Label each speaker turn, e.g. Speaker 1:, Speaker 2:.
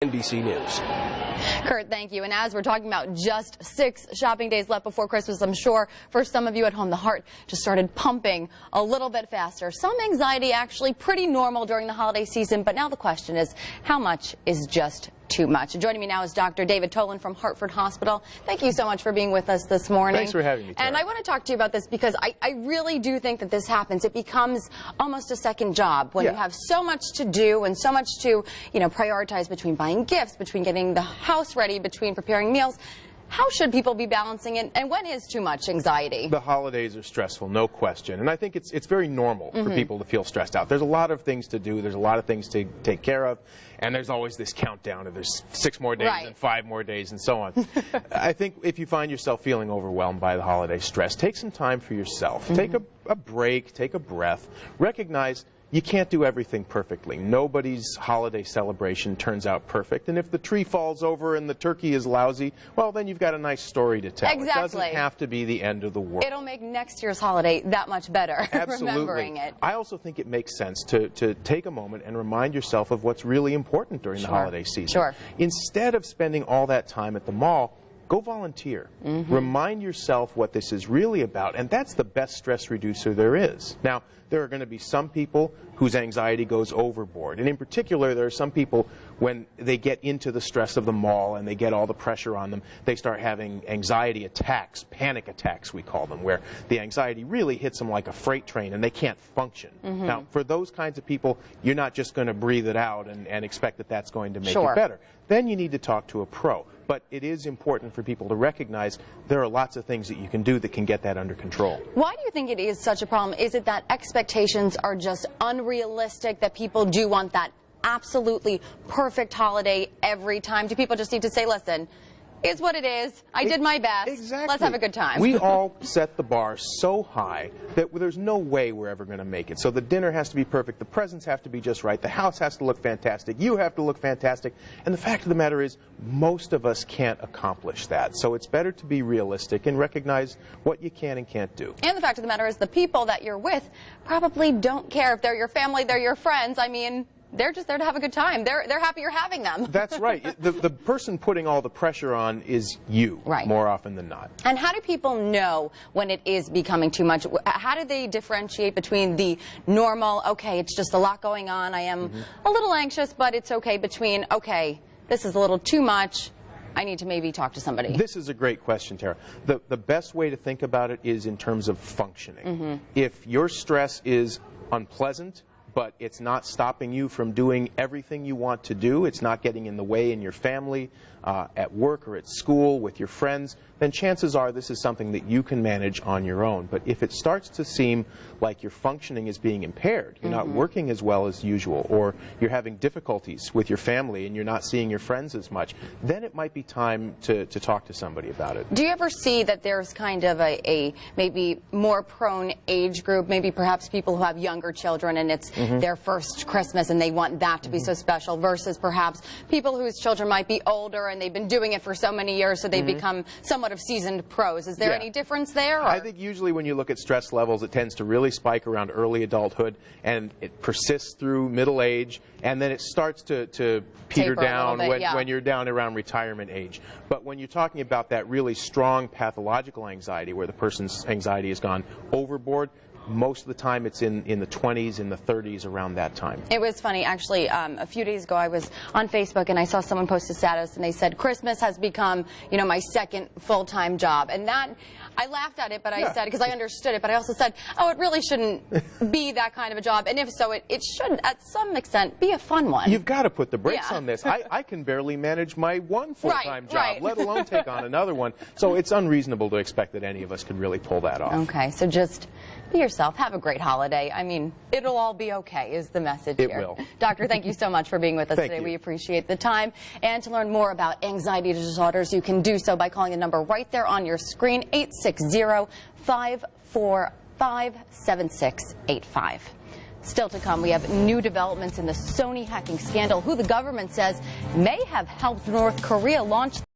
Speaker 1: NBC News.
Speaker 2: Kurt, thank you. And as we're talking about just 6 shopping days left before Christmas, I'm sure for some of you at home, the heart just started pumping a little bit faster. Some anxiety actually pretty normal during the holiday season, but now the question is, how much is just too much? Joining me now is Dr. David Tolan from Hartford Hospital. Thank you so much for being with us this morning.
Speaker 1: Thanks for having me, Tara.
Speaker 2: And I want to talk to you about this because I really do think that this happens. It becomes almost a second job when you have so much to do and so much to, prioritize between buying gifts, between getting the house ready, between preparing meals. How should people be balancing it, and when is too much anxiety?
Speaker 1: The holidays are stressful, no question, and I think it's very normal for people to feel stressed out. There's a lot of things to do, there's a lot of things to take care of, and there's always this countdown of there's 6 more days and 5 more days and so on. I think if you find yourself feeling overwhelmed by the holiday stress, take some time for yourself. Take a break, take a breath, recognize you can't do everything perfectly. Nobody's holiday celebration turns out perfect. And if the tree falls over and the turkey is lousy, well, then you've got a nice story to tell.
Speaker 2: Exactly.
Speaker 1: It doesn't have to be the end of the world.
Speaker 2: It'll make next year's holiday that much better.
Speaker 1: Absolutely.
Speaker 2: Remembering it.
Speaker 1: I also think it makes sense to take a moment and remind yourself of what's really important during the holiday season. Instead of spending all that time at the mall, go volunteer. Remind yourself what this is really about, and that's the best stress reducer there is. Now, there are going to be some people whose anxiety goes overboard, and in particular, there are some people when they get into the stress of the mall and they get all the pressure on them, they start having anxiety attacks, panic attacks we call them, where the anxiety really hits them like a freight train and they can't function. Now, for those kinds of people, you're not just going to breathe it out and expect that that's going to make it better. Then you need to talk to a pro. But it is important for people to recognize there are lots of things that you can do that can get that under control.
Speaker 2: Why do you think it is such a problem? Is it that expectations are just unrealistic, that people do want that absolutely perfect holiday every time? Do people just need to say, listen, it's what it is. I did my best.
Speaker 1: Exactly.
Speaker 2: Let's have a good time.
Speaker 1: We all set the bar so high that there's no way we're ever going to make it. So the dinner has to be perfect. The presents have to be just right. The house has to look fantastic. You have to look fantastic. And the fact of the matter is, most of us can't accomplish that. So it's better to be realistic and recognize what you can and can't do. And
Speaker 2: the fact of the matter is, the people that you're with probably don't care if they're your family, they're your friends. I mean, they're just there to have a good time. They're happy you're having them.
Speaker 1: That's right. The person putting all the pressure on is you, more often than not.
Speaker 2: And how do people know when it is becoming too much? How do they differentiate between the normal, okay, it's just a lot going on, I am a little anxious, but it's okay, between, okay, this is a little too much, I need to maybe talk to somebody?
Speaker 1: This is a great question, Tara. The best way to think about it is in terms of functioning. If your stress is unpleasant, but it's not stopping you from doing everything you want to do, it's not getting in the way in your family, at work or at school, with your friends, then chances are this is something that you can manage on your own. But if it starts to seem like your functioning is being impaired, you're not working as well as usual, or you're having difficulties with your family and you're not seeing your friends as much, then it might be time to talk to somebody about it.
Speaker 2: Do you ever see that there's kind of a maybe more prone age group, maybe perhaps people who have younger children and it's their first Christmas and they want that to be so special, versus perhaps people whose children might be older and they've been doing it for so many years, so they've become somewhat of seasoned pros? Is there any difference there? Or?
Speaker 1: I think usually when you look at stress levels, it tends to really spike around early adulthood, and it persists through middle age, and then it starts to peter down when you're down around retirement age. But when you're talking about that really strong pathological anxiety, where the person's anxiety has gone overboard, most of the time it's in the 20s, in the 30s, around that time.
Speaker 2: It was funny, actually, a few days ago I was on Facebook and I saw someone post a status and they said, Christmas has become, my second full-time job. And that, I laughed at it, but I said, because I understood it, but I also said, oh, it really shouldn't be that kind of a job. And if so, it should, at some extent, be a fun one.
Speaker 1: You've got to put the brakes on this. I can barely manage my one full-time job, let alone take on another one. So it's unreasonable to expect that any of us could really pull that off.
Speaker 2: Okay, so just be yourself. Have a great holiday. I mean, it'll all be okay is the message here.
Speaker 1: It will.
Speaker 2: Doctor, thank you so much for being with us today. We appreciate the time. And to learn more about anxiety disorders, you can do so by calling the number right there on your screen, 860-545-7685. Still to come, we have new developments in the Sony hacking scandal, who the government says may have helped North Korea launch